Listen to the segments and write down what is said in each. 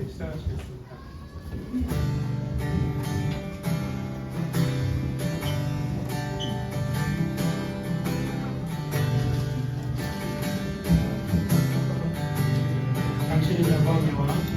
시작하시겠습니다. 당신의 영광이와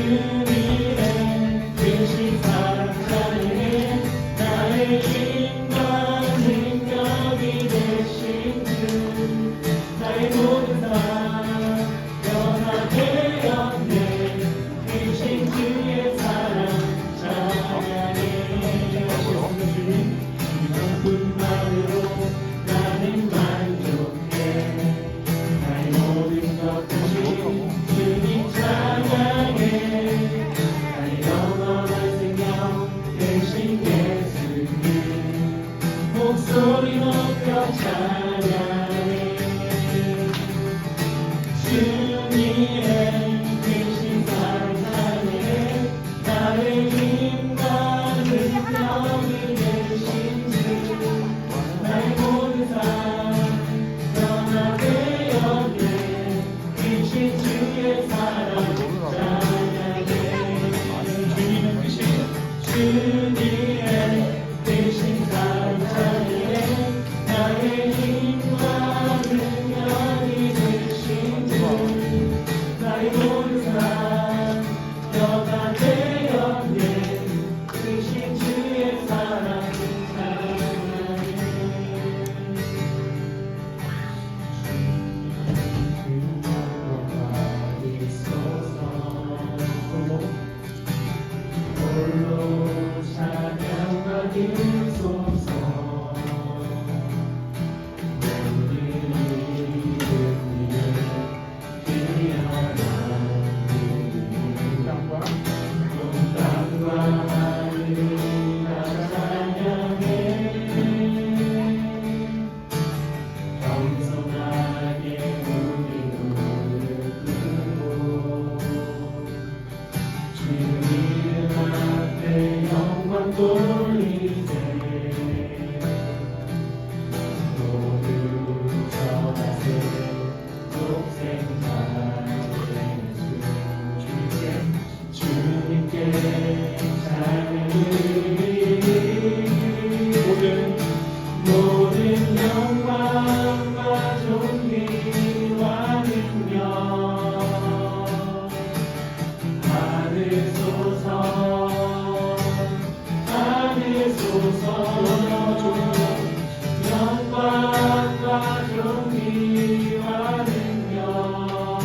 주님의 그 시사랑하는 나의 힘 주님의 대신 감사해 나의 힘과 능력이 되신 주 나의 모든 삶 여가 되었네 크신 주의 사랑 찬양해 주님 영광 있소서 홀로 찬양 받으소서 모든 이름 위에 뛰어난 땅과 하늘이 다 찬양해 겸손하게 우리 무릎 꿇고 주님 앞에 영광 돌리세 모두 전하세 독생자 주님께 찬양 모든 영광과 존귀와 능력 받으소서 영광과 존귀와 능력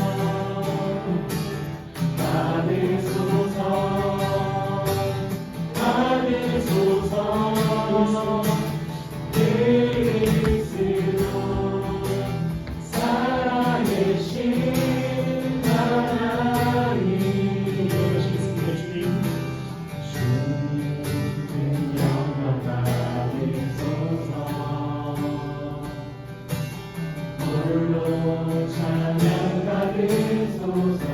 받으소서 그리스도 살아계신 하나님 주님 영광 받으소서 홀로 찬양 받으소서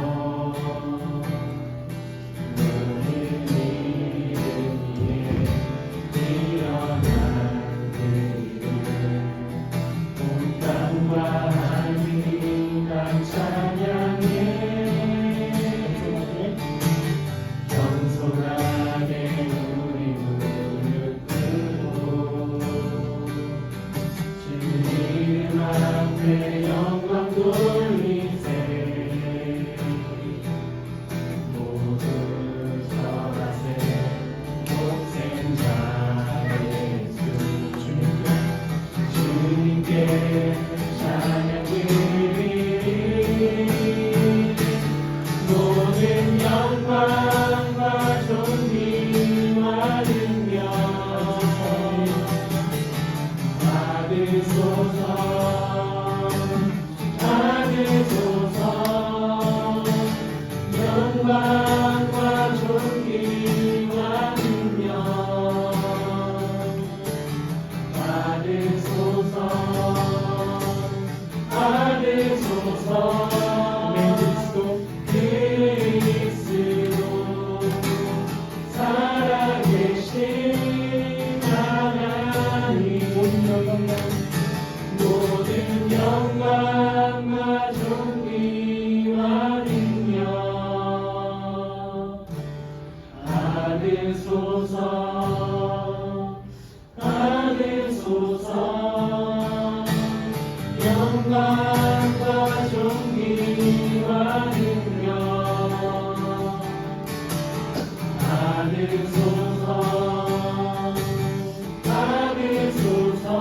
겸손하게 우리 무릎 꿇고 주님 앞에 영광 돌리세 모두 절하세 독생자 예수 주님께 찬양 드리리 모든 영광과 존귀와 능력 받으소서 영광과 존귀와 능력 받으소서 그리스도 살아계신 하나님 모든 영광과 존귀와 능력 받으소서 영광과 존귀와 능력 받으소서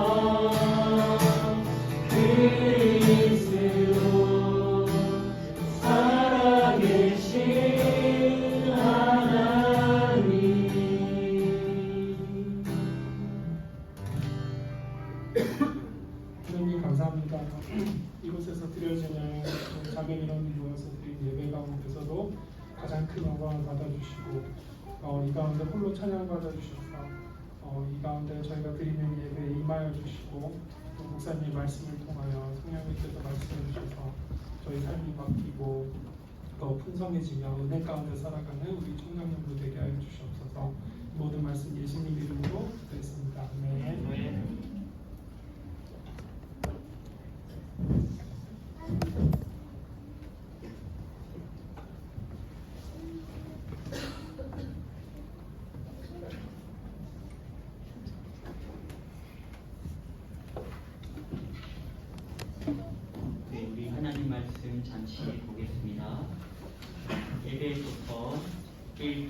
그리스도 살아계신 하나님 하나님 감사합니다. 이곳에서 드려지는 작은 이름을 모여서 드린 예배 가운데서도 가장 큰 영광을 받아주시고 이 가운데 홀로 찬양 받아주셔서 이 가운데 저희가 드리는 예배에 임하여 주시고 또 목사님 말씀을 통하여 성령님께서 말씀해 주셔서 저희 삶이 바뀌고 더 풍성해지며 은혜 가운데 살아가는 우리 청년님들 되게 하여 주시옵소서. 모든 말씀 예수님 이름으로 기도했습니다. 아멘.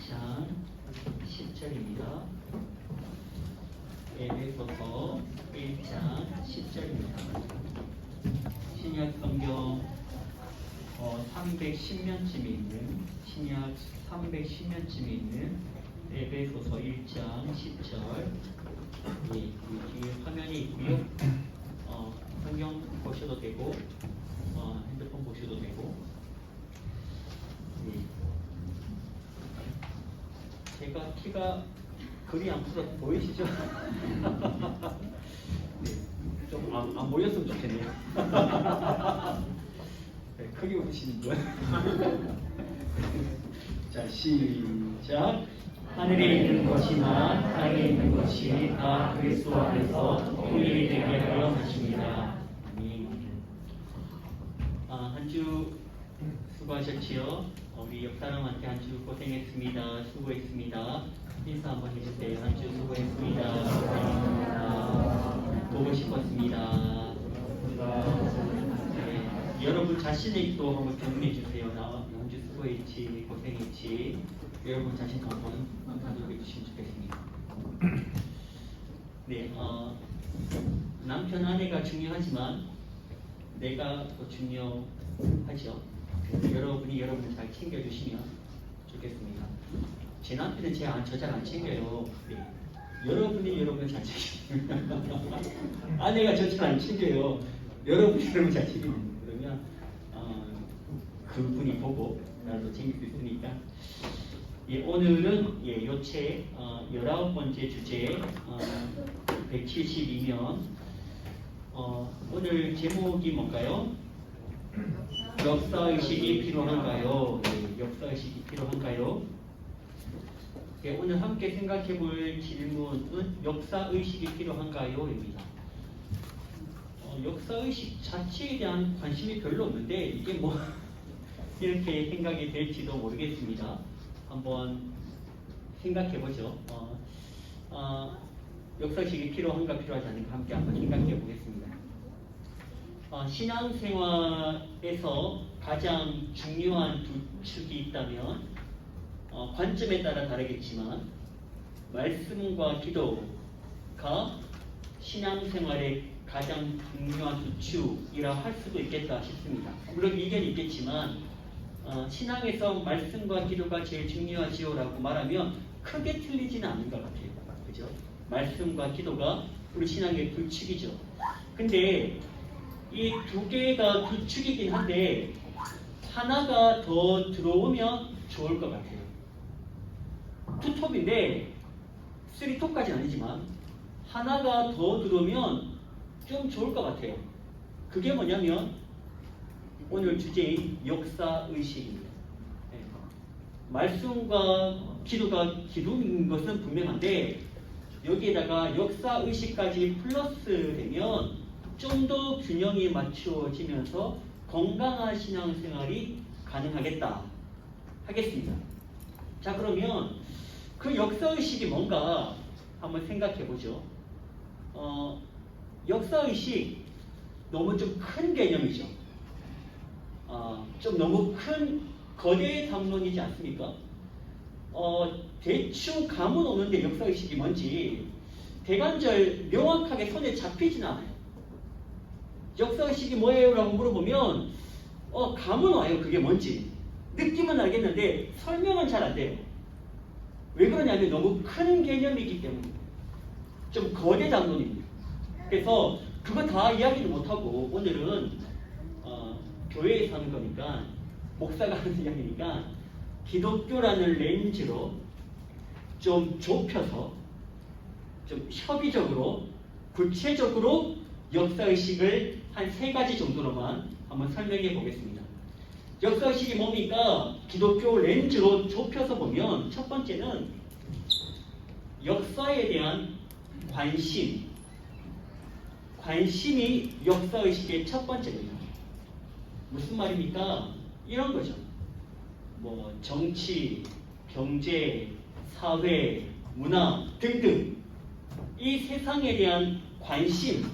1장 10절입니다. 에베소서 1장 10절입니다. 신약 성경 310면쯤에 있는 신약 310면쯤에 있는 에베소서 1장 10절. 이 뒤에 화면이 있고요. 성경 보셔도 되고 핸드폰 보셔도 되고. 제가 키가 글이 안 풀어 보이시죠? 네, 좀 안 보였으면 좋겠네요. 네, 크게 웃으시는 분. 자, 시작. 하늘에 있는 것이나 땅에 있는 것이 다 그리스도 안에서 통일이 되게 하여 하십니다. 한 주 수고하셨지요? 우리 옆사람한테 한 주 고생했습니다. 수고했습니다. 인사 한번 해주세요. 한 주 수고했습니다. 고생했습니다. 보고 싶었습니다. 네, 여러분 자신에게도 한번 질문해 주세요. 나 한 주 수고했지, 고생했지. 여러분 자신 한번 가져게 주시면 좋겠습니다. 네, 남편 아내가 중요하지만 내가 더 중요하죠. 그래서 여러분이 여러분을 잘 챙겨주시면 좋겠습니다. 제 남편은 저 잘 안 챙겨요. 네. 여러분이 여러분을 잘 챙겨주시면 아내가 저 잘 안 챙겨요. 여러분이 여러분 잘 챙기면 그러면 그분이 보고 나도 챙길 수 있으니까. 예, 오늘은 요체 19번째 주제 172면 오늘 제목이 뭔가요? 역사의식이 필요한가요? 네, 역사의식이 필요한가요? 네, 오늘 함께 생각해 볼 질문은 역사의식이 필요한가요? 입니다. 역사의식 자체에 대한 관심이 별로 없는데 이게 뭐 이렇게 생각이 될지도 모르겠습니다. 한번 생각해 보죠. 역사의식이 필요한가 필요하지 않은가 함께 한번 생각해 보겠습니다. 신앙생활에서 가장 중요한 두 축이 있다면 관점에 따라 다르겠지만 말씀과 기도가 신앙생활의 가장 중요한 두 축이라 할 수도 있겠다 싶습니다. 물론 이견이 있겠지만 신앙에서 말씀과 기도가 제일 중요하지요라고 말하면 크게 틀리지는 않은 것 같아요. 그죠? 말씀과 기도가 우리 신앙의 불축이죠. 근데 이 두 개가 불축이긴 한데 하나가 더 들어오면 좋을 것 같아요. 투톱인데 3톱까지는 아니지만 하나가 더 들어오면 좀 좋을 것 같아요. 그게 뭐냐면 오늘 주제인 역사의식입니다. 네. 말씀과 기도가 기도인 것은 분명한데 여기에다가 역사의식까지 플러스 되면 좀 더 균형이 맞추어지면서 건강한 신앙생활이 가능하겠다 하겠습니다. 자, 그러면 그 역사의식이 뭔가 한번 생각해 보죠. 역사의식 너무 좀 큰 개념이죠. 좀 너무 큰 거대 담론이지 않습니까? 대충 감은 오는데 역사의식이 뭔지 대관절 명확하게 손에 잡히진 않아요. 역사의식이 뭐예요? 라고 물어보면 감은 와요. 그게 뭔지 느낌은 알겠는데 설명은 잘 안 돼요. 왜 그러냐면 너무 큰 개념이기 때문에 좀 거대 담론입니다. 그래서 그거 다 이야기를 못하고 오늘은 교회에서 하는 거니까 목사가 하는 이야기니까 기독교라는 렌즈로 좀 좁혀서 좀 협의적으로 구체적으로 역사의식을 한 3가지 정도로만 한번 설명해 보겠습니다. 역사의식이 뭡니까? 기독교 렌즈로 좁혀서 보면 첫 번째는 역사에 대한 관심이 역사의식의 첫 번째입니다. 무슨 말입니까? 이런 거죠. 뭐 정치, 경제, 사회, 문화 등등 이 세상에 대한 관심,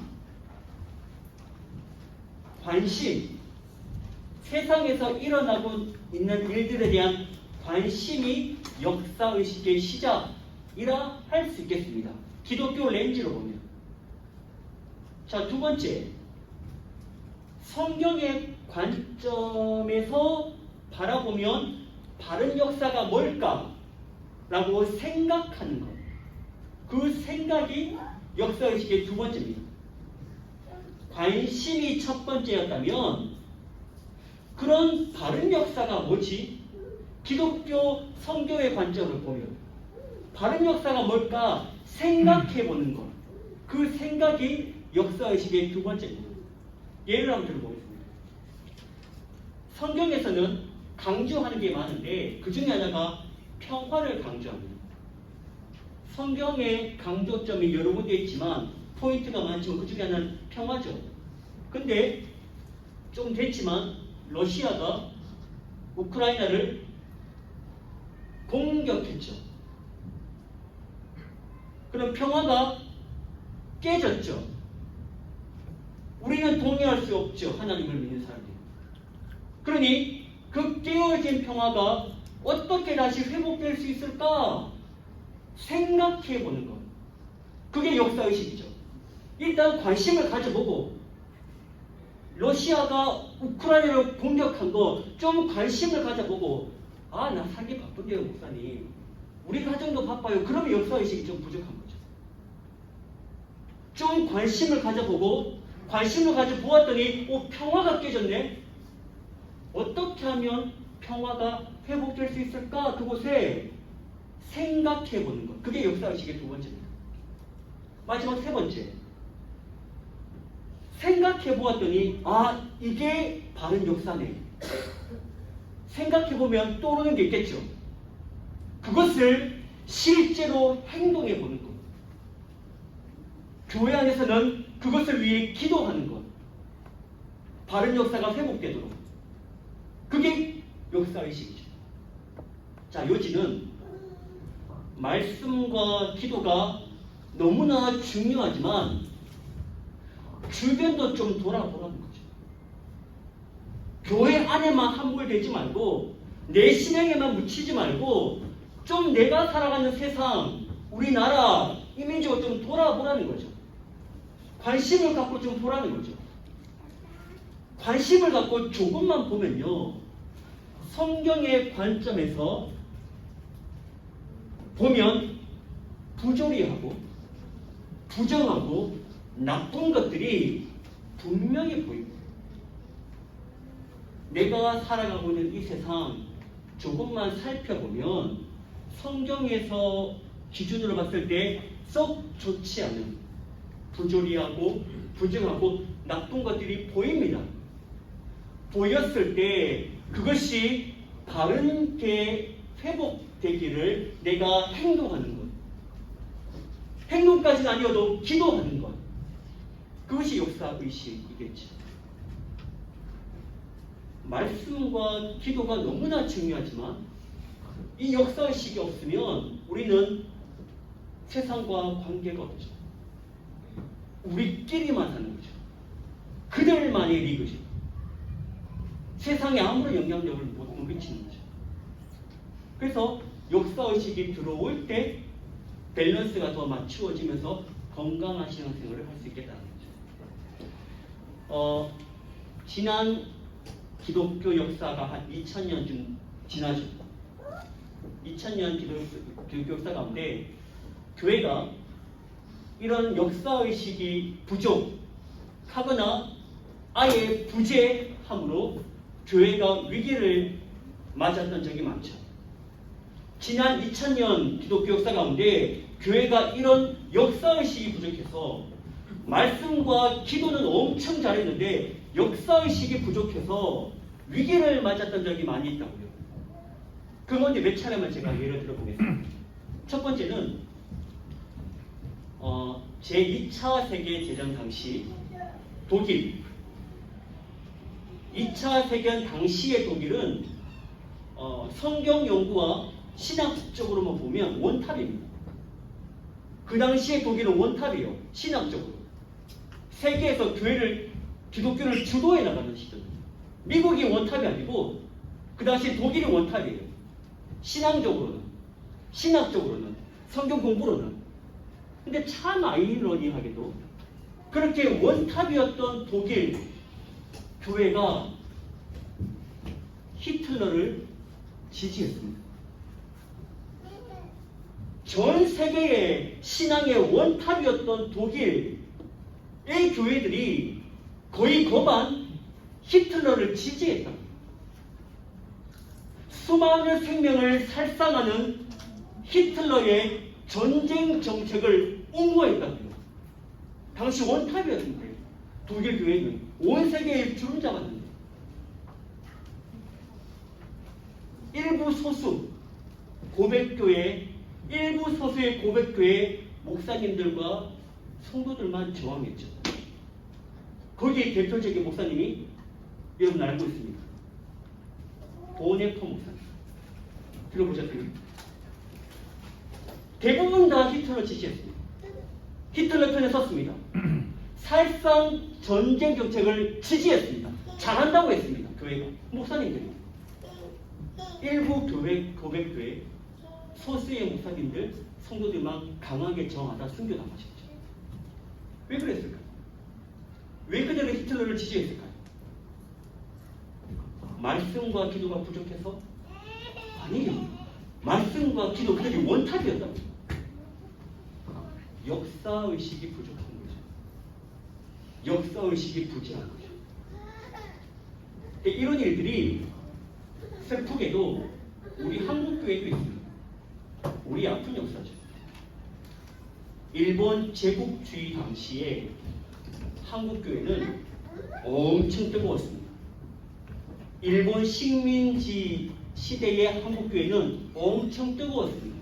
세상에서 일어나고 있는 일들에 대한 관심이 역사의식의 시작이라 할 수 있겠습니다. 기독교 렌즈로 보면. 자, 두 번째, 성경의 관점에서 바라보면 바른 역사가 뭘까라고 생각하는 것. 그 생각이 역사의식의 두 번째입니다. 관심이 첫 번째였다면 그런 바른 역사가 뭐지? 기독교 성경의 관점으로 보면 바른 역사가 뭘까 생각해보는 것. 그 생각이 역사의식의 두 번째입니다. 예를 한번 들어보겠습니다. 성경에서는 강조하는 게 많은데 그 중에 하나가 평화를 강조합니다. 성경의 강조점이 여러 군데 있지만 포인트가 많지만 그 중에 하나는 평화죠. 근데 좀 됐지만 러시아가 우크라이나를 공격했죠. 그럼 평화가 깨졌죠. 우리는 동의할 수 없죠. 하나님을 믿는 사람들. 그러니 그 깨어진 평화가 어떻게 다시 회복될 수 있을까? 생각해보는 것. 그게 역사의식이죠. 일단 관심을 가져보고 러시아가 우크라이나를 공격한 거 좀 관심을 가져보고 아, 나 살기 바쁜데요, 목사님. 우리 가정도 바빠요. 그러면 역사의식이 좀 부족한 거죠. 좀 관심을 가져보고 관심을 가져보았더니 평화가 깨졌네. 어떻게 하면 평화가 회복될 수 있을까? 그곳에 생각해보는 것. 그게 역사의식의 두 번째입니다. 마지막 세 번째. 생각해보았더니 아, 이게 바른 역사네. 생각해보면 떠오르는 게 있겠죠. 그것을 실제로 행동해보는 것. 교회 안에서는 그것을 위해 기도하는 것. 바른 역사가 회복되도록. 그게 역사의식이죠. 자, 요지는 말씀과 기도가 너무나 중요하지만 주변도 좀 돌아보라는 거죠. 교회 안에만 함몰되지 말고 내 신앙에만 묻히지 말고 좀 내가 살아가는 세상, 우리나라, 이민족을 좀 돌아보라는 거죠. 관심을 갖고 좀 보라는 거죠. 관심을 갖고 조금만 보면요. 성경의 관점에서 보면 부조리하고 부정하고 나쁜 것들이 분명히 보입니다. 내가 살아가고 있는 이 세상 조금만 살펴보면 성경에서 기준으로 봤을 때 썩 좋지 않은 부조리하고 부정하고 나쁜 것들이 보입니다. 보였을 때 그것이 바른게 회복되기를 내가 행동하는 것. 행동까지는 아니어도 기도하는 것. 그것이 역사의식이겠죠. 말씀과 기도가 너무나 중요하지만 이 역사의식이 없으면 우리는 세상과 관계가 없죠. 우리끼리만 사는 거죠. 그들만의 리그죠. 세상에 아무런 영향력을 못 미치는 거죠. 그래서 역사의식이 들어올 때 밸런스가 더 맞추어지면서 건강한 신앙생활을 할 수 있겠다는 거죠. 지난 기독교 역사가 한 2000년쯤 지나죠. 2000년 기독교 역사 가운데 교회가 이런 역사의식이 부족하거나 아예 부재함으로 교회가 위기를 맞았던 적이 많죠. 지난 2000년 기독교 역사 가운데 교회가 이런 역사의식이 부족해서 말씀과 기도는 엄청 잘했는데 역사의식이 부족해서 위기를 맞았던 적이 많이 있다고요. 그건데 몇 차례만 제가 예를 들어보겠습니다. 첫 번째는 제2차 세계대전 당시 독일 2차 세계대전 당시의 독일은 성경 연구와 신학적으로만 보면 원탑입니다. 그 당시의 독일은 원탑이에요. 신학적으로. 세계에서 기독교를 주도해 나가는 시대입니다. 미국이 원탑이 아니고 그 당시 독일이 원탑이에요. 신앙적으로는. 신학적으로는, 성경 공부로는. 근데 참 아이러니하게도 그렇게 원탑이었던 독일 교회가 히틀러를 지지했습니다. 전 세계의 신앙의 원탑이었던 독일의 교회들이 거의 거반 히틀러를 지지했다. 수많은 생명을 살상하는 히틀러의 전쟁 정책을 옹호했다고요. 당시 원탑이었는데 독일 교회는 온 세계에 주름 잡았는데 일부 소수 고백교회, 일부 소수의 고백교회 목사님들과 성도들만 저항했죠. 거기에 대표적인 목사님이 여러분 알고 있습니다. 보네퍼 목사님. 들어보셨어요? 대부분 다 히틀러 지지했습니다. 히틀러 편에 섰습니다. 사실상 전쟁 정책을 지지했습니다. 잘한다고 했습니다. 교회가, 목사님들이. 일부 교회, 고백교회, 소수의 목사님들, 성도들만 강하게 저항하다 순교당하셨죠. 왜 그랬을까요? 왜 그들은 히틀러를 지지했을까요? 말씀과 기도가 부족해서? 아니에요. 말씀과 기도, 그들이 원탑이었다고. 역사의식이 부족한 거죠. 역사의식이 부재한 거죠. 이런 일들이 슬프게도 우리 한국교회도 있습니다. 우리 아픈 역사죠. 일본 제국주의 당시에 한국교회는 엄청 뜨거웠습니다. 일본 식민지 시대의 한국교회는 엄청 뜨거웠습니다.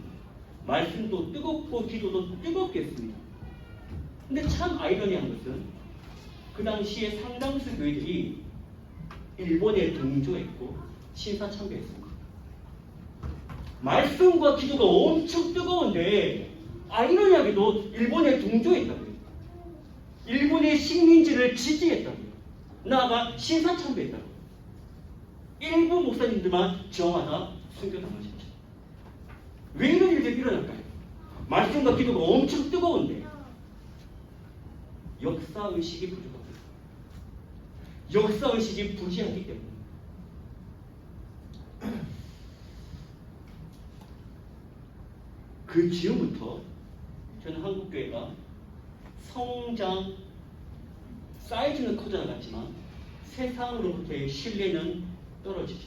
말씀도 뜨겁고 기도도 뜨겁겠습니다. 근데 참 아이러니한 것은 그 당시에 상당수 교회들이 일본에 동조했고 신사참배했습니다. 말씀과 기도가 엄청 뜨거운데 아이러니하게도 일본에 동조했다고요. 일본의 식민지를 지지했다고요. 나아가 신사참배했다고요. 일부 목사님들만 저항하다 순교당하셨죠. 왜 이런 일들이 일어날까요? 말씀과 기도가 엄청 뜨거운데 역사의식이 부족합니다. 역사의식이 부재하기 때문에 그 즈음부터 저는 한국교회가 성장 사이즈는 커져나갔지만 세상으로부터의 신뢰는 떨어지죠.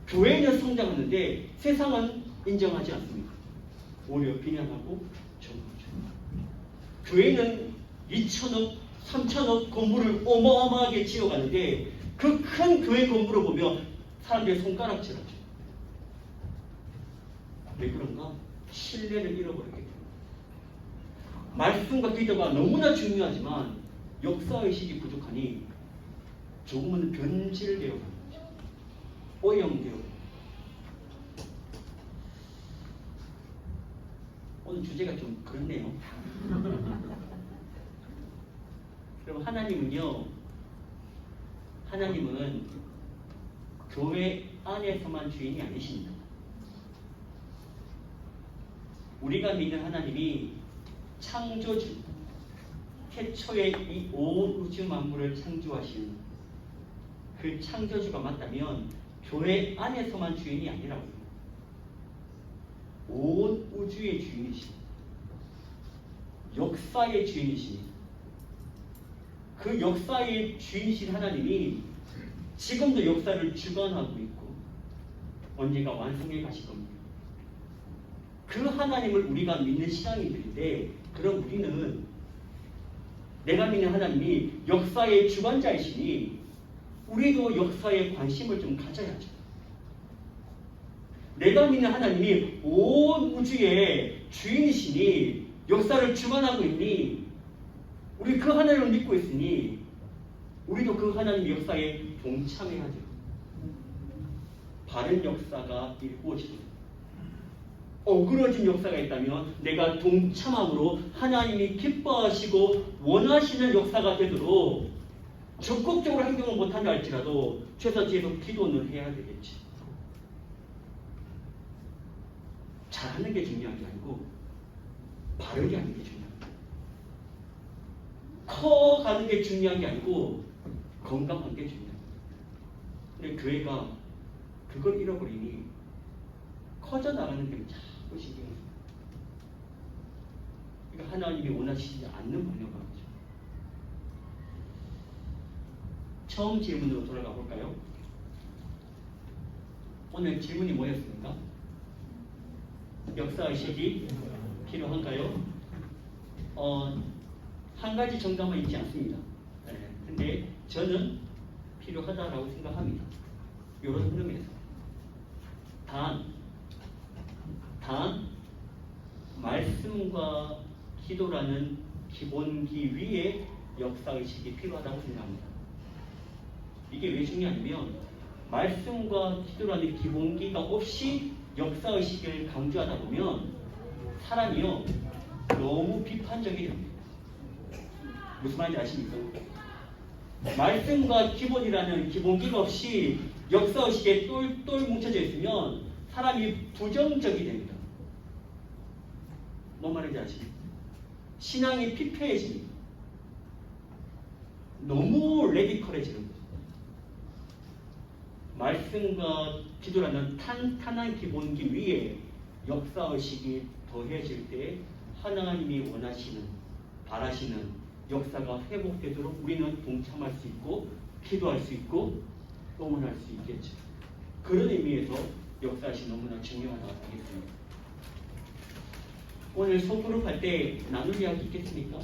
교회는 성장하는데 세상은 인정하지 않습니다. 오히려 비난하고 정하죠. 교회는 2천억, 3천억 건물을 어마어마하게 지어가는데 그 큰 교회 건물을 보며 사람들이 손가락질하죠. 왜 그런가? 신뢰를 잃어버렸기 때문에. 말씀과 기도가 너무나 중요하지만 역사의식이 부족하니 조금은 변질되어 가는 거죠. 오염되어. 오늘 주제가 좀 그렇네요. 그럼 하나님은 교회 안에서만 주인이 아니십니다. 우리가 믿는 하나님이 창조주, 태초에 이 온 우주 만물을 창조하신 그 창조주가 맞다면 교회 안에서만 주인이 아니라고요. 온 우주의 주인이십니다. 역사의 주인이십니다. 그 역사의 주인이신 하나님이 지금도 역사를 주관하고 있고 언젠가 완성해 가실 겁니다. 그 하나님을 우리가 믿는 신앙인들인데 그럼 우리는 내가 믿는 하나님이 역사의 주관자이시니 우리도 역사에 관심을 좀 가져야죠. 내가 믿는 하나님이 온 우주의 주인이시니 역사를 주관하고 있니 우리 그 하나님을 믿고 있으니 우리도 그 하나님의 역사에 동참해야죠. 바른 역사가 이루어지고 어그러진 역사가 있다면 내가 동참함으로 하나님이 기뻐하시고 원하시는 역사가 되도록 적극적으로 행동을 못한다 할지라도 최소 뒤에서 기도는 해야 되겠지. 잘하는 게 중요한 게 아니고 바르게 하는 게 중요합니다. 커가는 게 중요한 게 아니고 건강한 게 중요합니다. 근데 교회가 그걸 잃어버리니 커져 나가는 게 자꾸 신경이 써요. 그러니까 하나님이 원하시지 않는 방향으로 가죠. 처음 질문으로 돌아가 볼까요? 오늘 질문이 뭐였습니까? 역사의식이 필요한가요? 한 가지 정답만 있지 않습니다. 근데 저는 필요하다라고 생각합니다. 이런 흐름에서. 단, 말씀과 기도라는 기본기 위에 역사의식이 필요하다고 생각합니다. 이게 왜 중요하냐면 말씀과 기도라는 기본기가 없이 역사의식을 강조하다 보면 사람이요 너무 비판적이 됩니다. 무슨 말인지 아십니까? 말씀과 기본이라는 기본기가 없이 역사의식에 똘똘 뭉쳐져 있으면 사람이 부정적이 됩니다. 뭔 말인지 아십니까? 신앙이 피폐해집니다. 너무 레디컬해지는 거죠. 말씀과 기도라는 탄탄한 기본기 위에 역사의식이 더해질 때 하나님이 원하시는, 바라시는 역사가 회복되도록 우리는 동참할 수 있고 기도할 수 있고 응원할 수 있겠죠. 그런 의미에서 역사의식이 너무나 중요하다고 하겠습니다. 오늘 소그룹 할 때 나눌 이야기 있겠습니까?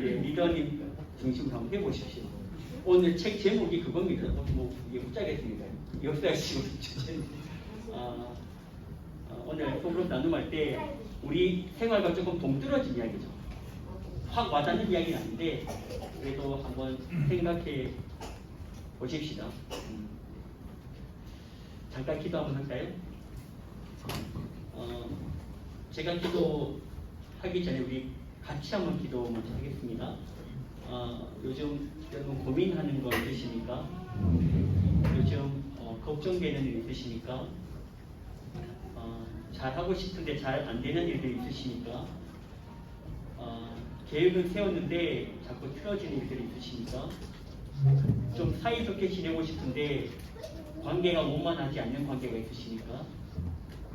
예, 리더님 중심으로 한번 해보십시오. 오늘 책 제목이 그겁니다. 뭐 이게 붙자겠습니다. 역사의식을 주제는 오늘 소그룹 나눔할 때 우리 생활과 조금 동떨어진 이야기죠. 확 와닿는 이야기는 아닌데 그래도 한번 생각해 보십시다. 잠깐 기도 한번 할까요? 제가 기도하기 전에 우리 같이 한번 기도 먼저 하겠습니다. 요즘 여러분 고민하는 거 있으십니까? 요즘 걱정되는 일 있으십니까? 잘하고 싶은데 잘 안 되는 일들이 있으십니까? 계획을 세웠는데 자꾸 틀어지는 일들이 있으십니까? 좀 사이좋게 지내고 싶은데 관계가 원만하지 않는 관계가 있으십니까?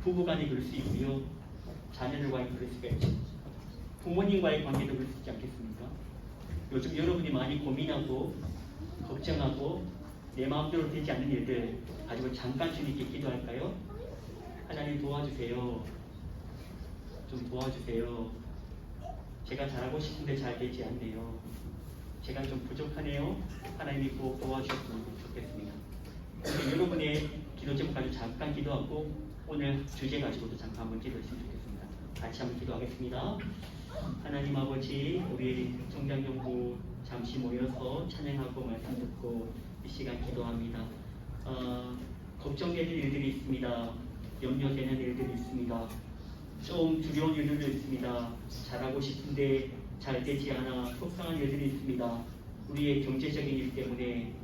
부부간에 그럴 수 있고요. 자녀들과의 그럴 수가 있죠. 부모님과의 관계도 그럴 수 있지 않겠습니까? 요즘 여러분이 많이 고민하고 걱정하고 내 마음대로 되지 않는 일들 가지고 잠깐 주님께 기도할까요? 하나님 도와주세요. 좀 도와주세요. 제가 잘하고 싶은데 잘 되지 않네요. 제가 좀 부족하네요. 하나님이 꼭 도와주셨으면 좋겠습니다. 여러분의 기도 제목 가지고 잠깐 기도하고 오늘 주제 가지고도 잠깐 한번 기도했으면 좋겠습니다. 같이 한번 기도하겠습니다. 하나님 아버지, 우리 성장연구 잠시 모여서 찬양하고 말씀 듣고 이 시간 기도합니다. 걱정되는 일들이 있습니다. 염려되는 일들이 있습니다. 좀 두려운 일들도 있습니다. 잘하고 싶은데 잘 되지 않아 속상한 일들이 있습니다. 우리의 경제적인 일 때문에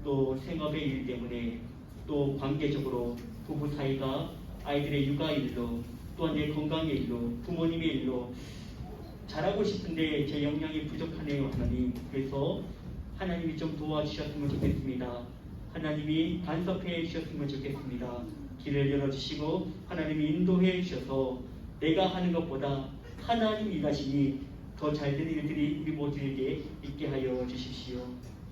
또 생업의 일 때문에 또 관계적으로 부부 사이가 아이들의 육아 일로 또한 내 건강의 일로 부모님의 일로 잘하고 싶은데 제 역량이 부족하네요. 하나님, 그래서 하나님이 좀 도와주셨으면 좋겠습니다. 하나님이 간섭해 주셨으면 좋겠습니다. 길을 열어주시고 하나님이 인도해 주셔서 내가 하는 것보다 하나님 일하시니 더 잘되는 일들이 우리 모두에게 있게 하여 주십시오.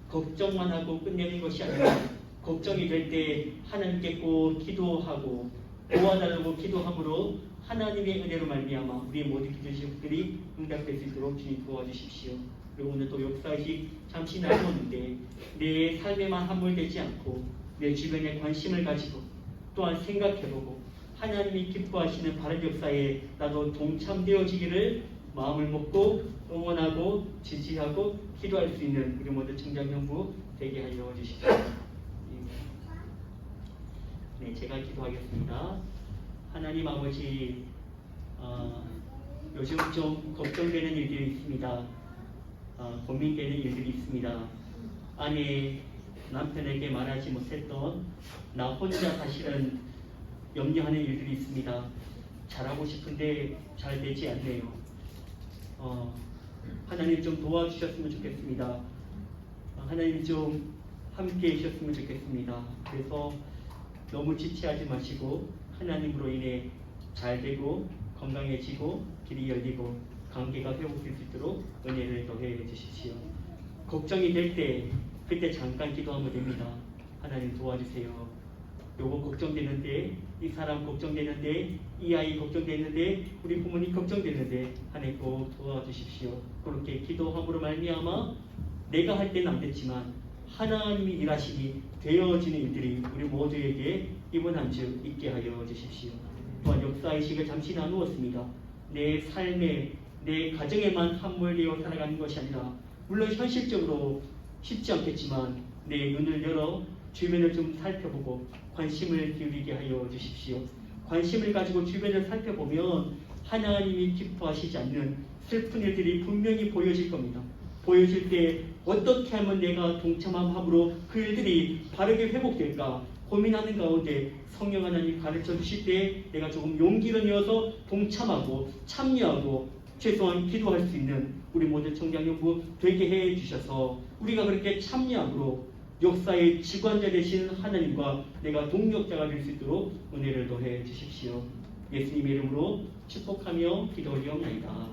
걱정만 하고 끝내는 것이 아니라 걱정이 될 때 하나님께 꼭 기도하고 도와달라고 기도함으로 하나님의 은혜로 말미암아 우리의 모든 기도들이 응답될 수 있도록 주님 도와주십시오. 그리고 오늘 또 역사의식 잠시 나누었는데 내 삶에만 함몰되지 않고 내 주변에 관심을 가지고 또한 생각해보고 하나님이 기뻐하시는 바른 역사에 나도 동참되어지기를 마음을 먹고 응원하고 지지하고 기도할 수 있는 우리 모두 청장연부 되게 하여 주십시오. 네, 제가 기도하겠습니다. 하나님 아버지, 요즘 좀 걱정되는 일들이 있습니다. 고민되는 일들이 있습니다. 아내 남편에게 말하지 못했던 나 혼자 사실은 염려하는 일들이 있습니다. 잘하고 싶은데 잘 되지 않네요. 하나님 좀 도와주셨으면 좋겠습니다. 하나님 좀 함께 해주셨으면 좋겠습니다. 그래서 너무 지체하지 마시고 하나님으로 인해 잘 되고 건강해지고 길이 열리고 관계가 회복될 수 있도록 은혜를 더해 주십시오. 걱정이 될 때 그때 잠깐 기도하면 됩니다. 하나님 도와주세요. 요거 걱정되는데, 이 사람 걱정되는데, 이 아이 걱정되는데, 우리 부모님 걱정되는데 하나님 꼭 도와주십시오. 그렇게 기도함으로 말미암아 내가 할 때는 안 됐지만 하나님이 일하시니 되어지는 일들이 우리 모두에게 이번 한 주 있게 하여 주십시오. 또한 역사의식을 잠시 나누었습니다. 내 삶에, 내 가정에만 함몰되어 살아가는 것이 아니라 물론 현실적으로 쉽지 않겠지만 내 눈을 열어 주변을 좀 살펴보고 관심을 기울이게 하여 주십시오. 관심을 가지고 주변을 살펴보면 하나님이 기뻐하시지 않는 슬픈 일들이 분명히 보여질 겁니다. 보여질 때 어떻게 하면 내가 동참함으로 그 일들이 바르게 회복될까 고민하는 가운데 성령 하나님 가르쳐 주실 때 내가 조금 용기를 내어서 동참하고 참여하고 최소한 기도할 수 있는 우리 모든 청장연구 되게 해 주셔서 우리가 그렇게 참여함으로 역사의 지관자 되신 하나님과 내가 동력자가 될 수 있도록 은혜를 더해 주십시오. 예수님의 이름으로 축복하며 기도하옵나이다.